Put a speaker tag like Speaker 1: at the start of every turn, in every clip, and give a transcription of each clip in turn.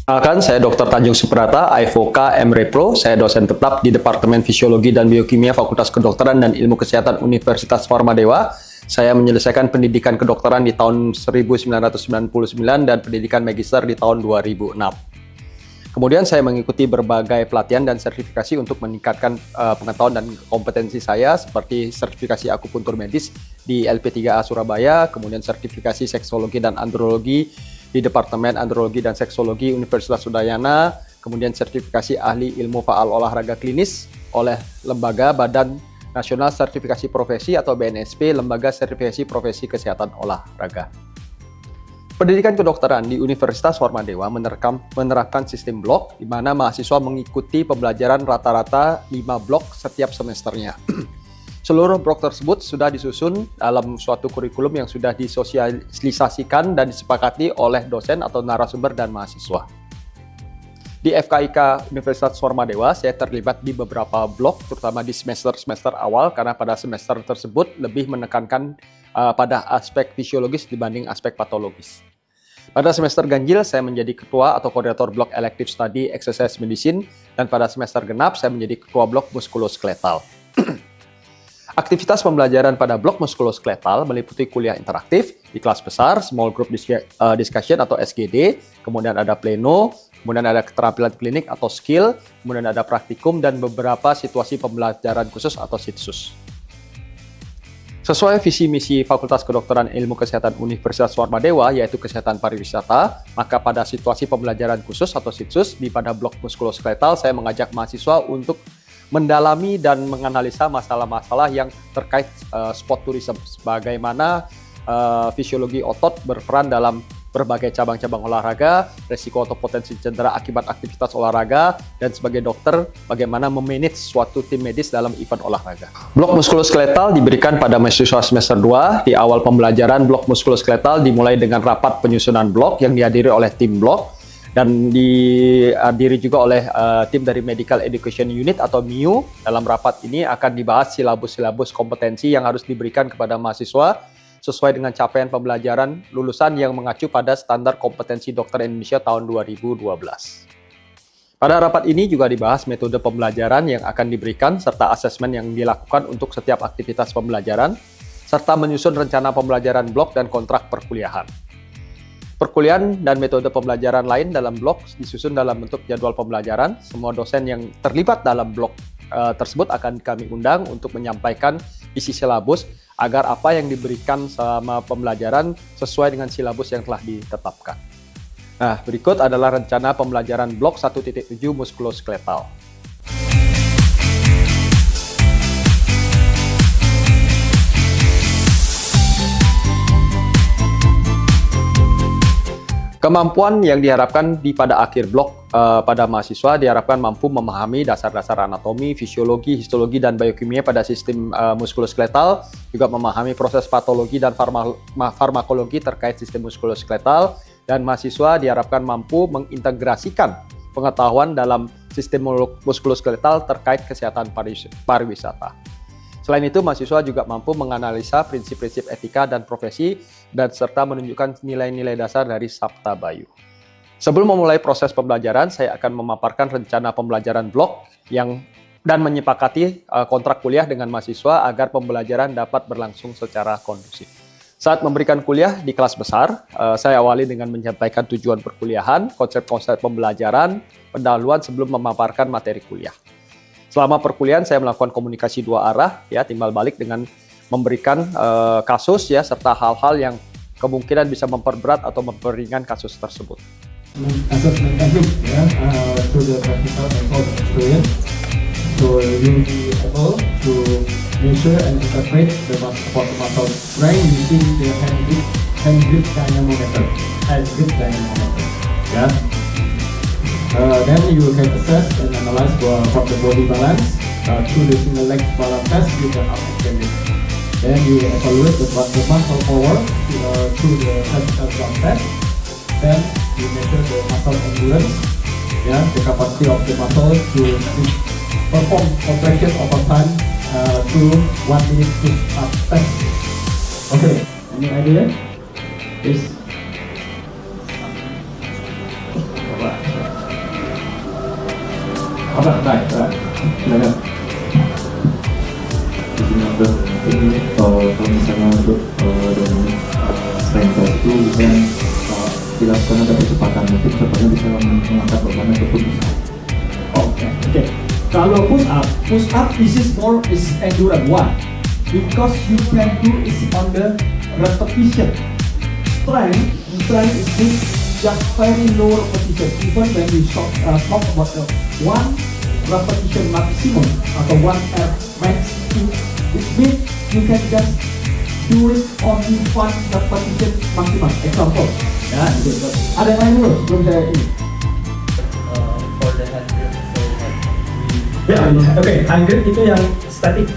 Speaker 1: Perkenalkan, saya Dr. Tanjung Suprata, IFOK MRepro. Saya dosen tetap di Departemen Fisiologi dan Biokimia Fakultas Kedokteran dan Ilmu Kesehatan Universitas Warmadewa. Saya menyelesaikan pendidikan kedokteran di tahun 1999 dan pendidikan magister di tahun 2006. Kemudian saya mengikuti berbagai pelatihan dan sertifikasi untuk meningkatkan pengetahuan dan kompetensi saya, seperti sertifikasi akupuntur medis di LP3A Surabaya, kemudian sertifikasi seksologi dan andrologi di Departemen Andrologi dan Seksologi Universitas Udayana, kemudian sertifikasi ahli ilmu faal olahraga klinis oleh Lembaga Badan Nasional Sertifikasi Profesi atau BNSP, Lembaga Sertifikasi Profesi Kesehatan Olahraga. Pendidikan kedokteran di Universitas Warmadewa menerapkan sistem blok, di mana mahasiswa mengikuti pembelajaran rata-rata 5 blok setiap semesternya. Seluruh blok tersebut sudah disusun dalam suatu kurikulum yang sudah disosialisasikan dan disepakati oleh dosen atau narasumber dan mahasiswa. Di FKIK Universitas Warmadewa, saya terlibat di beberapa blok, terutama di semester-semester awal, karena pada semester tersebut lebih menekankan pada aspek fisiologis dibanding aspek patologis. Pada semester ganjil, saya menjadi ketua atau koordinator blok Elective Study Exercise Medicine, dan pada semester genap, saya menjadi ketua blok muskuloskeletal. Aktivitas pembelajaran pada blok muskuloskeletal meliputi kuliah interaktif di kelas besar, small group discussion atau SGD, kemudian ada pleno, kemudian ada keterampilan klinik atau skill, kemudian ada praktikum dan beberapa situasi pembelajaran khusus atau SITSUS. Sesuai visi misi Fakultas Kedokteran Ilmu Kesehatan Universitas Warmadewa, yaitu kesehatan pariwisata, maka pada situasi pembelajaran khusus atau SITSUS di pada blok muskuloskeletal, saya mengajak mahasiswa untuk mendalami dan menganalisa masalah-masalah yang terkait sport tourism, bagaimana fisiologi otot berperan dalam berbagai cabang-cabang olahraga, resiko atau potensi cedera akibat aktivitas olahraga, dan sebagai dokter bagaimana memanage suatu tim medis dalam event olahraga. Blok muskuloskeletal diberikan pada mahasiswa semester 2. Di awal pembelajaran blok muskuloskeletal dimulai dengan rapat penyusunan blok yang dihadiri oleh tim blok dan dihadiri juga oleh tim dari Medical Education Unit atau MIU. Dalam rapat ini akan dibahas silabus-silabus kompetensi yang harus diberikan kepada mahasiswa sesuai dengan capaian pembelajaran lulusan yang mengacu pada standar kompetensi dokter Indonesia tahun 2012. Pada rapat ini juga dibahas metode pembelajaran yang akan diberikan serta asesmen yang dilakukan untuk setiap aktivitas pembelajaran, serta menyusun rencana pembelajaran blok dan kontrak perkuliahan. Perkuliahan dan metode pembelajaran lain dalam blok disusun dalam bentuk jadwal pembelajaran. Semua dosen yang terlibat dalam blok tersebut akan kami undang untuk menyampaikan isi silabus agar apa yang diberikan selama pembelajaran sesuai dengan silabus yang telah ditetapkan. Nah, berikut adalah rencana pembelajaran blok 1.7 muskuloskeletal. Kemampuan yang diharapkan pada akhir blok pada mahasiswa diharapkan mampu memahami dasar-dasar anatomi, fisiologi, histologi, dan biokimia pada sistem muskuloskeletal, juga memahami proses patologi dan farmakologi terkait sistem muskuloskeletal, dan mahasiswa diharapkan mampu mengintegrasikan pengetahuan dalam sistem muskuloskeletal terkait kesehatan pariwisata. Selain itu, mahasiswa juga mampu menganalisa prinsip-prinsip etika dan profesi dan serta menunjukkan nilai-nilai dasar dari Sabta Bayu. Sebelum memulai proses pembelajaran, saya akan memaparkan rencana pembelajaran blok dan menyepakati kontrak kuliah dengan mahasiswa agar pembelajaran dapat berlangsung secara kondusif. Saat memberikan kuliah di kelas besar, saya awali dengan menyampaikan tujuan perkuliahan, konsep-konsep pembelajaran, pendahuluan sebelum memaparkan materi kuliah. Selama perkuliahan saya melakukan komunikasi dua arah, ya, timbal balik dengan memberikan kasus, ya, serta hal-hal yang kemungkinan bisa memperberat atau memperingan kasus tersebut.
Speaker 2: Assessment technique, ya, to the practical and experience, so you will be able to measure and interpret the muscle strength using the hand grip dynamometer, ya. Then you can assess and analyze for the body balance through the single leg balance test with the upper extremity. Then you evaluate the muscle power through the classical jump test. Then you measure the muscle endurance, the capacity of the muscle to perform contraction over time through 1 minute push-up test. Okay, any idea? Please. Apa? Baik, silakan.
Speaker 3: Ini kalau misalnya untuk dengan strength test itu bisa dilakukan ada percepatan, mungkin cepatnya bisa mengangkat beban ataupun bisa.
Speaker 2: Oke. Kalau push up is endurance. Why? Because you can do is on the repetition. Strength is just very low repetition. Even when we talk about the one repetition maximum atau one max, it means you can just do it only one repetition maximum. Example, ya, gitu. Ada yang lain dulu sebelum saya ini.
Speaker 3: For the hand grip,
Speaker 2: Ya, oke, hand grip itu yang static,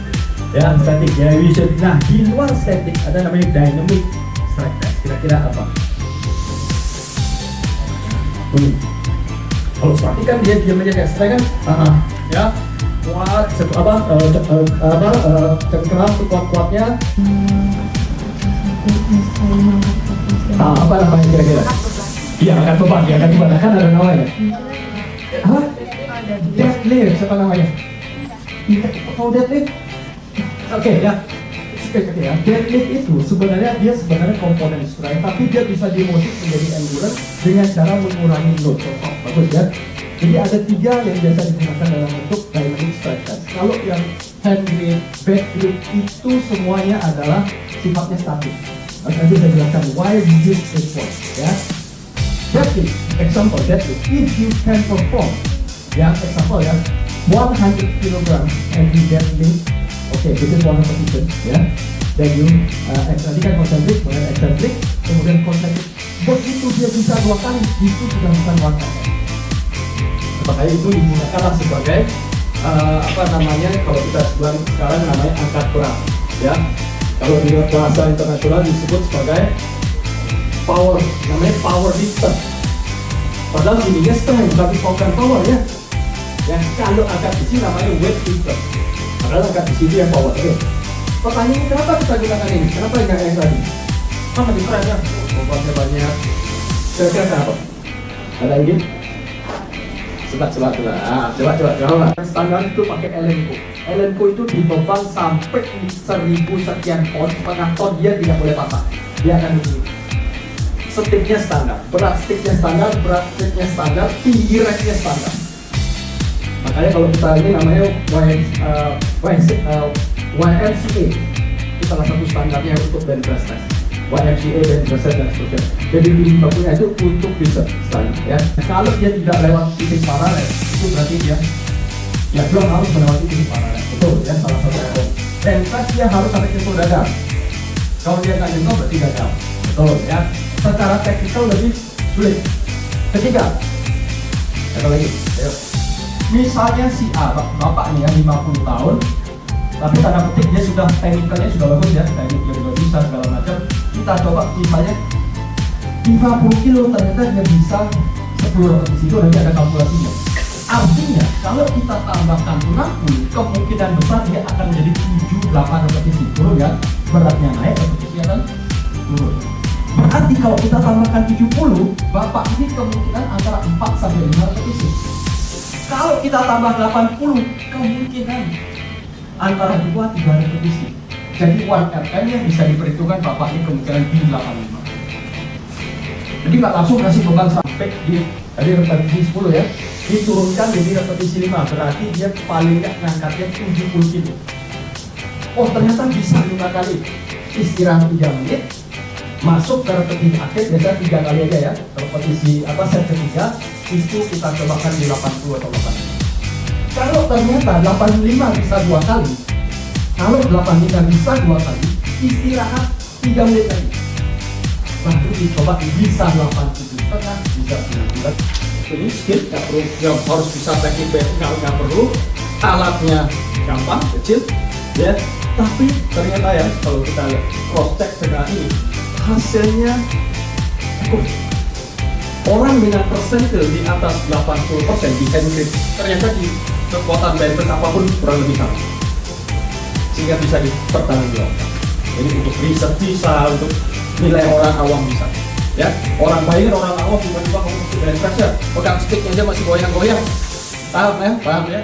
Speaker 2: ya, static, ya, vision. Nah, di luar static ada namanya dynamic strength test. Kira-kira apa? Kalau static kan dia diam aja kayak strength kan, ya, kuat, cengkeram sekuat-kuatnya. Apa namanya kira-kira? Iya, angkat beban, kan ada namanya. Apa? Deadlift, siapa namanya? Kalau deadlift, oke ya. Deadlift itu sebenarnya komponen strength, tapi dia bisa dimodif menjadi endurance dengan cara mengurangi load. Bagus ya. Jadi ada 3 yang biasa digunakan dalam bentuk dynamic strength test. Kalau yang hand grip, back grip itu semuanya adalah sifatnya statis. Nanti saya jelaskan why we use this one, ya. Deadlift, example deadlift. If you can perform, ya, example ya, 100 kg every deadlift. Okay, this is one repetition, ya. Then you tadi kan concentric, kemudian eccentric, kemudian concentric. Begitu dia bisa 2 kali, itu sudah bukan one hand. Makanya itu digunakan sebagai kalau kita sekarang namanya angkat berat, ya. Kalau di bahasa internasional disebut sebagai power, namanya power lifter. Padahal ininya strength, tapi bukan power ya. Yang kalau angkat besi namanya weight lifter. Padahal angkat besi itu yang power. Oke. Pertanyaannya kenapa kita gunakan ini? Kenapa enggak yang tadi? Kan lebih keren ya, bebannya banyak. Kira-kira kenapa? Ada ide? Coba. Standar itu pakai Elenco. Elenco itu dibeban sampai 1000 sekian ton, setengah ton dia tidak boleh patah. Dia akan begini. Sticknya standar, berat sticknya standar, tinggi racknya standar. Makanya kalau kita ini namanya YMCA, itu salah satu standarnya untuk bench press test. YMCA, bench press test dan seterusnya. Jadi di bakunya itu untuk bisa standar, ya. Kalau dia tidak lewat titik paralel, itu berarti dia belum harus melewati titik paralel. Betul, ya, salah satu yang. Bench press dia harus sampai ke dada. Kalau dia nggak nyentuh berarti gagal. Betul, ya. Secara teknikal lebih sulit. Ketiga, ada lagi. Ayo. Misalnya si A, bapak nih ya 50 tahun, tapi tanda petik dia sudah teknikalnya sudah bagus ya, tekniknya juga bisa segala macam. Kita coba misalnya 50 kilo ternyata dia bisa 10 repetisi, itu nanti ada kalkulasinya. Artinya kalau kita tambahkan 60, kemungkinan besar dia akan menjadi 7-8 repetisi. Turun ya, beratnya naik, repetisi akan turun. Berarti kalau kita tambahkan 70, bapak ini kemungkinan antara 4-5 repetisi. Kalau kita tambah 80, kemungkinan antara 2-3 repetisi. Jadi 1RM yang bisa diperhitungkan bapak ini kemungkinan di 85. Jadi nggak langsung kasih beban sampai di repetisi 10 ya. Diturunkan jadi repetisi 5, berarti dia paling nggak ngangkatnya 70 kilo. Oh ternyata bisa 5 kali. Istirahat 3 menit, masuk ke repetisi akhir, biasanya 3 kali aja ya. Repetisi set ketiga, itu kita cobakan di 80 atau 85. Kalau ternyata 85 bisa 2 kali, kalau 85 bisa 2 kali, istirahat 3 menit lagi. Baru dicoba bisa 87,5, bisa 90. Ini skill, nggak perlu, yang harus bisa teknik nggak perlu, alatnya gampang, kecil, ya. Tapi ternyata ya, kalau kita lihat cross check dengan ini, hasilnya orang dengan persentil di atas 80% di hand grip, ternyata di kekuatan bench press apapun kurang lebih sama, sehingga bisa dipertanggungjawabkan. Jadi untuk riset bisa, untuk nilai orang awam bisa, ya. Orang bayangin orang awam tiba-tiba ngomong bench press ya, pegang sticknya aja masih goyang-goyang,
Speaker 1: Paham ya?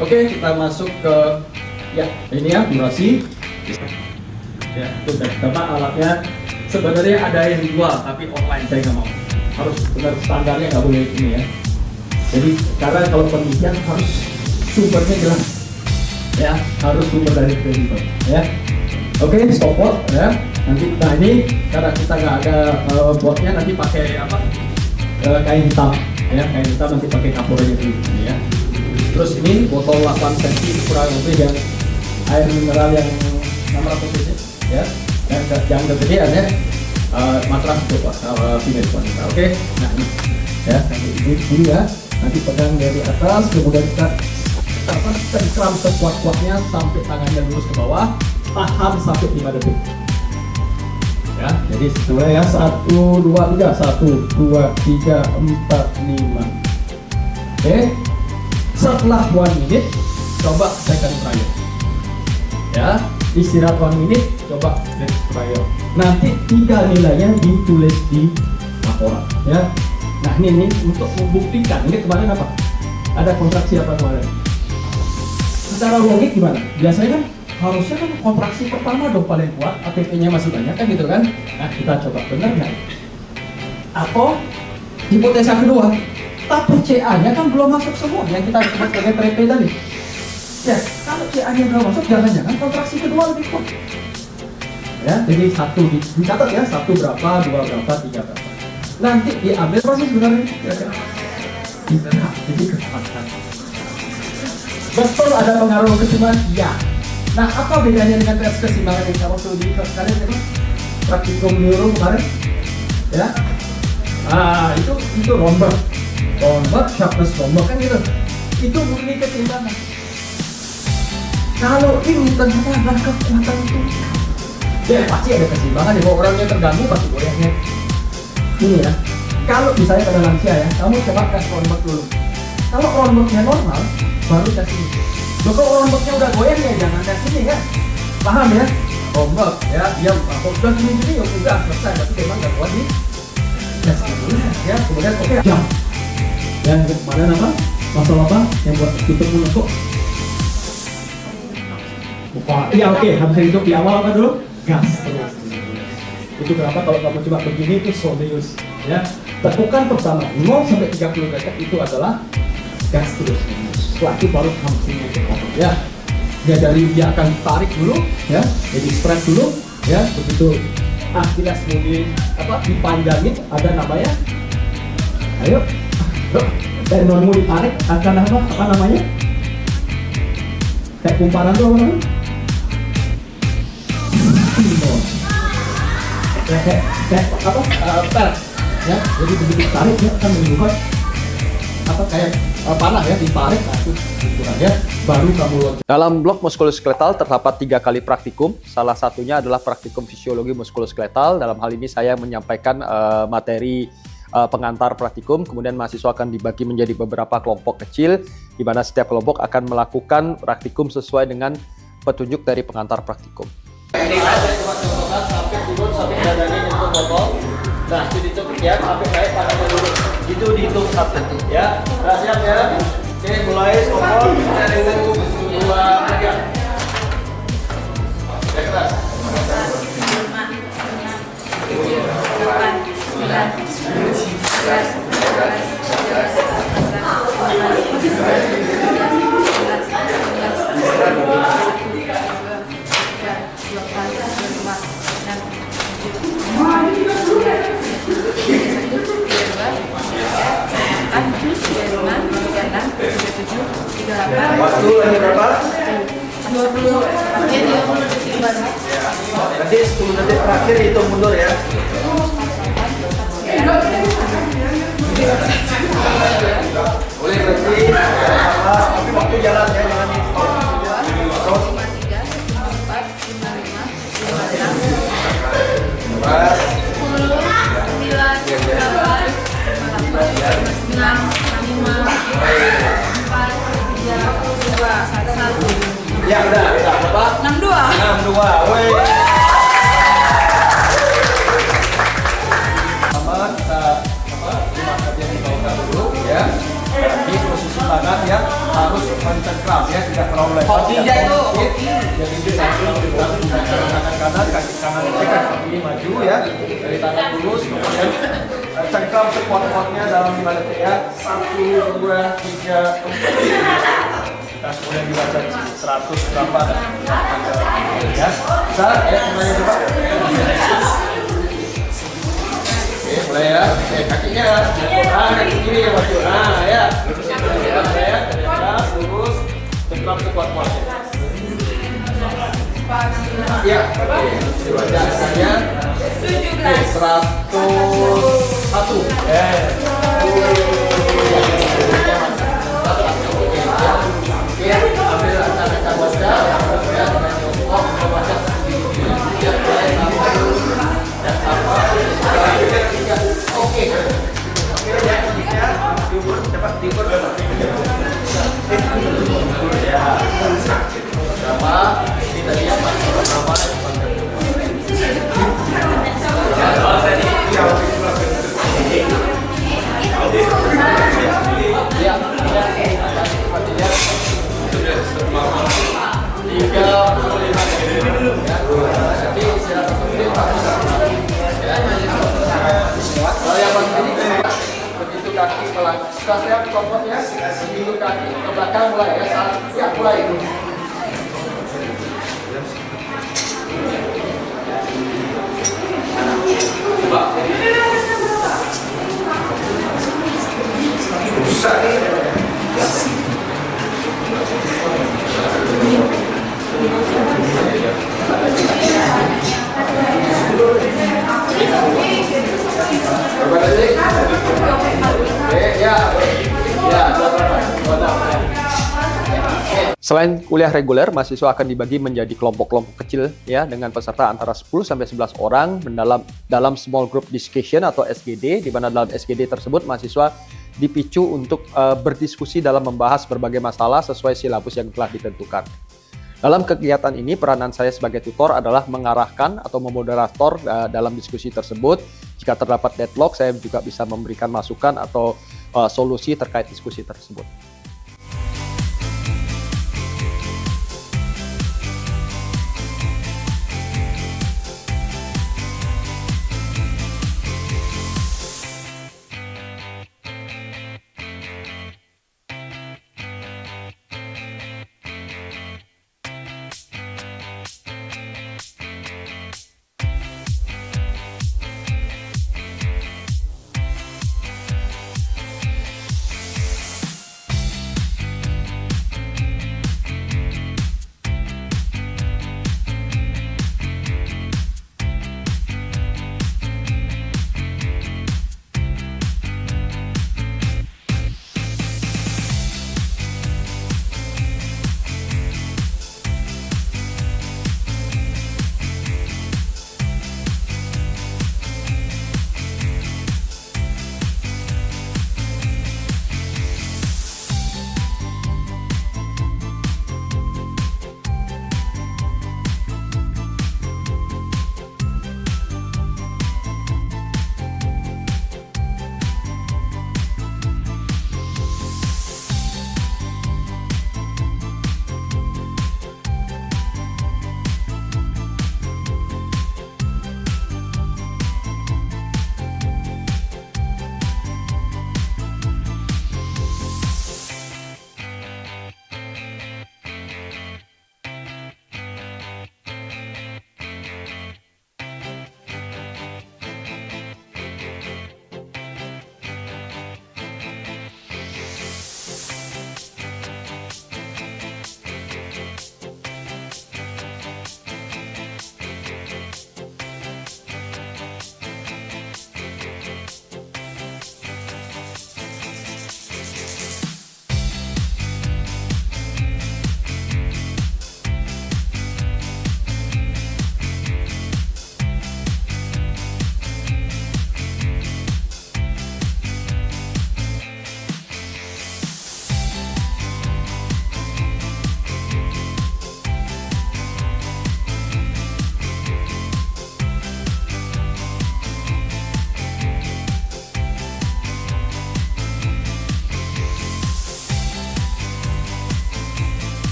Speaker 1: Oke, kita masuk ke ya ini ya durasi. Ya, itu teman alatnya sebenarnya ada yang dijual tapi online saya nggak mau. Harus benar standarnya, nggak boleh ini ya. Jadi karena kalau penelitian harus sumbernya jelas, ya harus sumber dari kredibel, ya. Oke, stopwatch ya. Nanti ini karena kita nggak ada botnya, nanti pakai apa? Kain hitam, ya kain hitam nanti pakai kapur aja dulu, ya. Terus ini botol 8 cm kurang lebih yang air mineral yang 600 cc, ya. Yang gede ada matras untuk female wanita. Oke, nah ini ya, nanti ini dulu ya. Nanti pegang dari atas, kemudian kita cengkram sekuat-kuatnya sampai tangannya lurus ke bawah, tahan sampai 5 detik. Ya, jadi setelah ya 1, 2, 3, 1, 2, 3, 4, 5. Oke, setelah 1 menit, coba second trial. Ya, istirahat 1 menit, coba next trial. Nanti 3 nilainya ditulis di laporan. Ya, nah ini untuk membuktikan. Ini kemarin apa? Ada kontraksi apa kemarin? Secara logik gimana? Biasanya kan harusnya kan kontraksi pertama dong paling kuat, ATP-nya masih banyak kan gitu kan? Nah kita coba bener nggak? Atau hipotesa kedua, tapi CA-nya kan belum masuk semua yang kita sebut sebagai TP tadi. Ya, kalau CA-nya belum masuk, jangan-jangan kontraksi kedua lebih kuat. Ya, jadi 1 dicatat ya, 1 berapa, 2 berapa, 3 berapa. Nanti diambil proses sebenarnya kira-kira. Jadi kesempatan. Betul ada pengaruh kesimbangan? Ya. Nah, apa bedanya dengan tes keseimbangan yang kamu sudah di kalian itu? Praktikum neuro kemarin? Ya. Itu Romberg, sharpness Romberg kan gitu. Itu murni keseimbangan. Kalau ini ternyata adalah kekuatan itu. Ya pasti ada keseimbangan. Kalau orangnya terganggu pasti goyangnya. Ini ya. Kalau misalnya pada lansia ya, kamu coba tes Romberg dulu. Kalau Rombergnya normal, baru tes ini. Kalau Rombergnya udah goyang ya jangan tes ini ya. Paham ya? Romberg ya, dia udah gini ya udah selesai. Tapi memang nggak kuat nih. Tes dulu ya. Kemudian oke. Jam. Yang kemarin apa? Masalah apa? Yang buat tutup mulut kok. Iya oke. Habis itu di awal apa dulu? Gas terus. Itu kenapa kalau kamu coba begini itu Soleus ya. Tekukan pertama 0 sampai 30 derajat itu adalah gas terus. Setelah itu baru kamu sini ya. Ya dari dia akan tarik dulu ya. Jadi stretch dulu ya. Begitu Achilles mau dipanjangin ada namanya. Ayo. Dan mau ditarik akan apa namanya? Kayak kumparan tuh apa namanya? Kayak apa? Per ya. Jadi begitu tarik ya akan menimbulkan apa kayak panah ya, ditarik itu ya, baru kamu loncat.
Speaker 4: Dalam blok muskuloskeletal terdapat 3 kali praktikum. Salah satunya adalah praktikum fisiologi muskuloskeletal. Dalam hal ini saya menyampaikan materi pengantar praktikum. Kemudian mahasiswa akan dibagi menjadi beberapa kelompok kecil, di mana setiap kelompok akan melakukan praktikum sesuai dengan petunjuk dari pengantar praktikum.
Speaker 1: Ini ada coba sampai turun sampai dadanya nyentuh botol. Nah itu dihitung ya sampai naik tangannya dulu. Itu dihitung 1 ya. Nah siap ya. Oke mulai skopol 1, 2, 3. Ya keras. 38. Waktu lagi berapa? 20. Nanti 10 detik terakhir hitung mundur ya. Boleh berhenti, tapi waktu jalan ya, jangan di stop. Terus. 10, 9, 8, 9, 10, 9, 8, 4, 3, 2, 1. Ya udah, berapa? 62. 62, woi. Sama kita lima bagian di bawah dulu ya. Nanti cengkram ya, tidak terlalu lebar.
Speaker 5: Hokinya itu hoki.
Speaker 1: Jadi dia langsung tangan kanan, kaki kanan cekat kaki maju ya, dari tangan lurus, kemudian cengkram sekuat-kuatnya dalam 5 detik ya. 1, 2, 3, 4. Kita kemudian dibaca 100 berapa dan ya. Bisa ya, mulai coba. Oke, mulai ya. Oke, kakinya. Kaki kiri yang maju. Nah, ya. Lurusin ya. Lurus. Cengkram sekuat-kuatnya. Ya, oke. Dibaca angkanya. Oke, 101. Oke, ambil angka baca. Ya, dengan jongkok, baca. Oke. Cepat diukur ya. Berapa? Ini tadi yang berapa? Ya, kalau yang penting begitu kaki pelan, sudah siap kompornya, begitu kaki ke belakang mulai ya, siap mulai.
Speaker 4: Selain kuliah reguler, mahasiswa akan dibagi menjadi kelompok-kelompok kecil ya dengan peserta antara 10 sampai 11 orang dalam small group discussion atau SGD, di mana dalam SGD tersebut mahasiswa dipicu untuk berdiskusi dalam membahas berbagai masalah sesuai silabus yang telah ditentukan. Dalam kegiatan ini, peranan saya sebagai tutor adalah mengarahkan atau memoderator dalam diskusi tersebut. Jika terdapat deadlock, saya juga bisa memberikan masukan atau solusi terkait diskusi tersebut.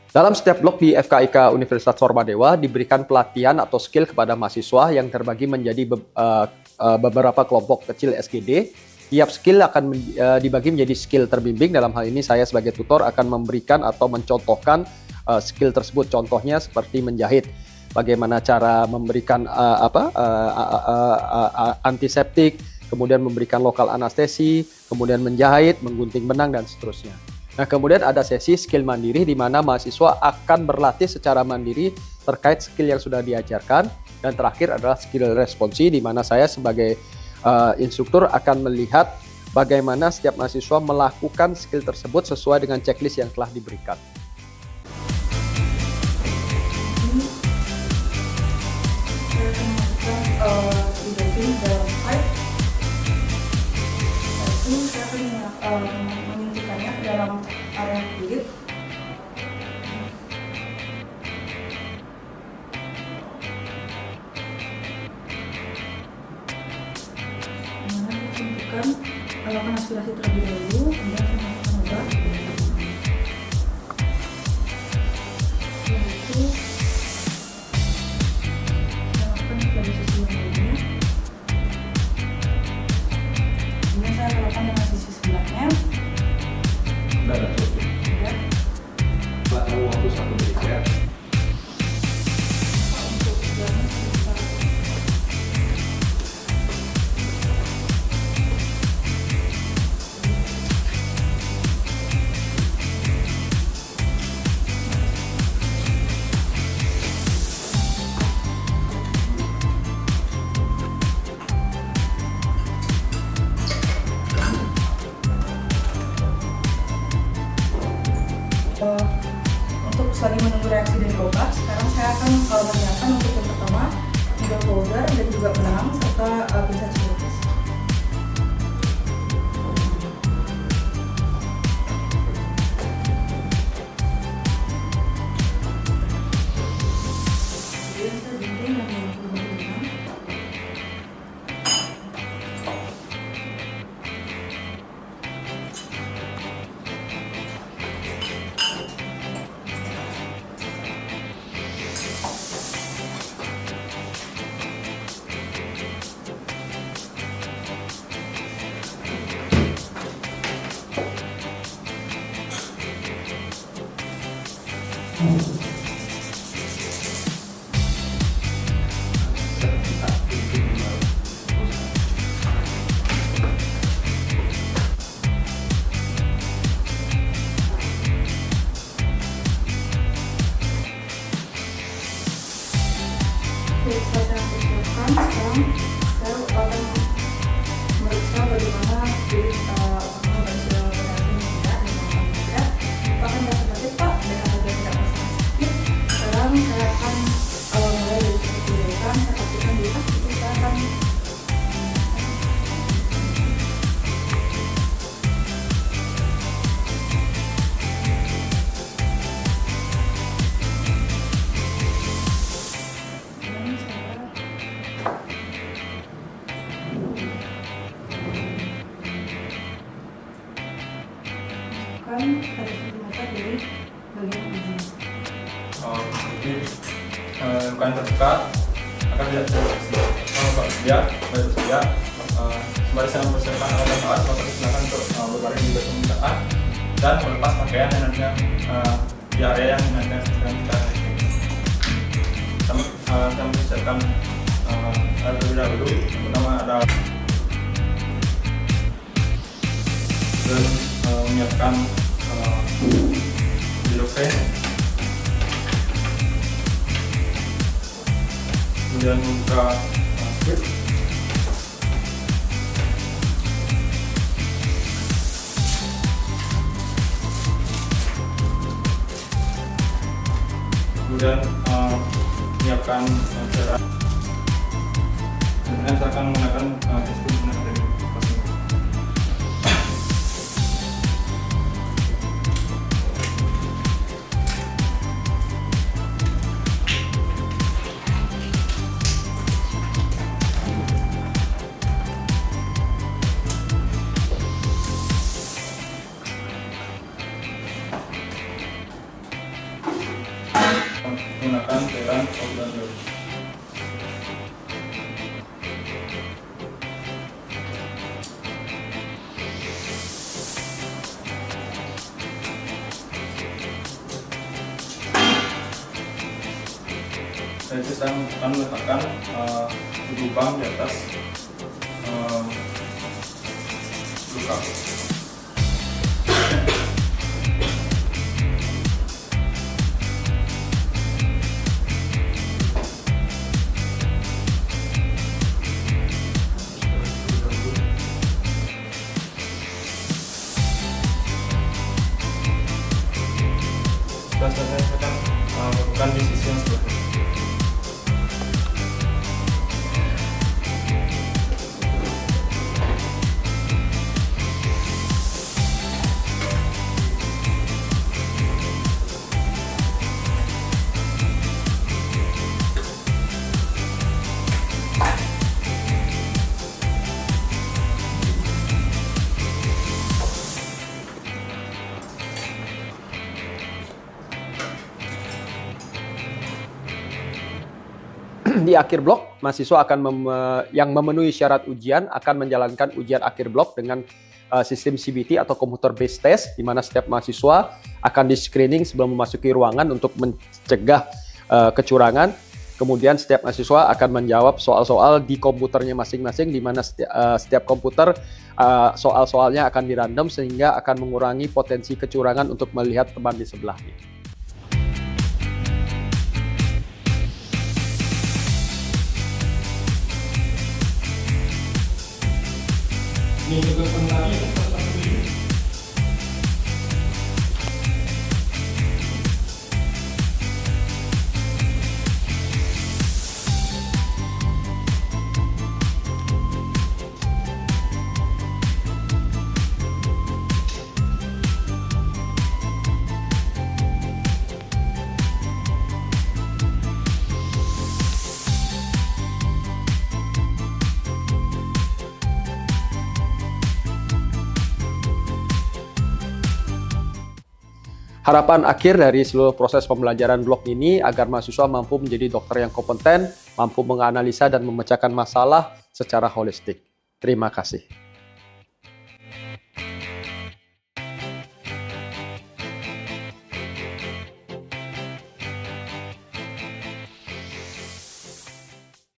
Speaker 4: Dalam setiap blok di FKIK Universitas Formadewa diberikan pelatihan atau skill kepada mahasiswa yang terbagi menjadi beberapa kelompok kecil SGD. Tiap skill akan dibagi menjadi skill terbimbing. Dalam hal ini saya sebagai tutor akan memberikan atau mencontohkan skill tersebut. Contohnya seperti menjahit. Bagaimana cara memberikan antiseptik, kemudian memberikan lokal anestesi, kemudian menjahit, menggunting benang, dan seterusnya. Nah, kemudian ada sesi skill mandiri di mana mahasiswa akan berlatih secara mandiri terkait skill yang sudah diajarkan. Dan terakhir adalah skill responsi di mana saya sebagai instruktur akan melihat bagaimana setiap mahasiswa melakukan skill tersebut sesuai dengan checklist yang telah diberikan.
Speaker 5: Saya akan menyuntikkannya ke dalam area kulit. Kemudian saya suntikkan, lakukan aspirasi terlebih dahulu, kemudian saya masukkan obat. Setelah itu, saya lakukan pada sisi yang lainnya. Kemudian saya akan lakukan dengan sisi sebelahnya.
Speaker 1: Sudah ada cukup.
Speaker 5: Ya.
Speaker 1: Mbak, tahu waktu 1 menit ya.
Speaker 5: Untuk sebelahnya sekitar untuk selagi menunggu reaksi dari obat, sekarang saya akan menyiapkan untuk yang pertama needle powder dan juga benang serta pinset smoothies. Kemudian saya gunting dan mencuci benang. Oke, setelah saya persiapkan, sekarang saya akan meriksa bagaimana kulit apakah sudah berhasil tidak dan apakah tidak. Apakah tidak sakit Pak dan apakah tidak masalah sakit. Sekarang saya akan mulai dari sisi pendidikan, saya pastikan di atas itu saya akan pada sentimeter dari bagian ujung.
Speaker 3: Jadi luka yang terbuka akan tidak terdeteksi. Dia baru saja sembari saya mempersiapkan alat alat, maka silakan untuk berbaring di batu permukaan dan melepas pakaian yang nantinya di area yang nantinya sedang kita saya mempersiapkan alat terlebih dahulu. Pertama ada dan menyiapkan bilopen, kemudian membuka strip, kemudian menyiapkan cairan. Kemudian saya akan menggunakan es krim dari kosmetik. dengan cairan organ baru. Saya sedang akan meletakkan lubang di atas luka. Setelah selesai, saya akan melakukan di sisi yang sebelumnya.
Speaker 4: Di akhir blok, mahasiswa akan yang memenuhi syarat ujian akan menjalankan ujian akhir blok dengan sistem CBT atau computer based test, di mana setiap mahasiswa akan di screening sebelum memasuki ruangan untuk mencegah kecurangan. Kemudian setiap mahasiswa akan menjawab soal-soal di komputernya masing-masing, di mana setiap komputer soal-soalnya akan dirandom sehingga akan mengurangi potensi kecurangan untuk melihat teman di sebelahnya.
Speaker 3: Ini juga sebenarnya
Speaker 4: Harapan akhir dari seluruh proses pembelajaran blok ini agar mahasiswa mampu menjadi dokter yang kompeten, mampu menganalisa dan memecahkan masalah secara holistik. Terima kasih.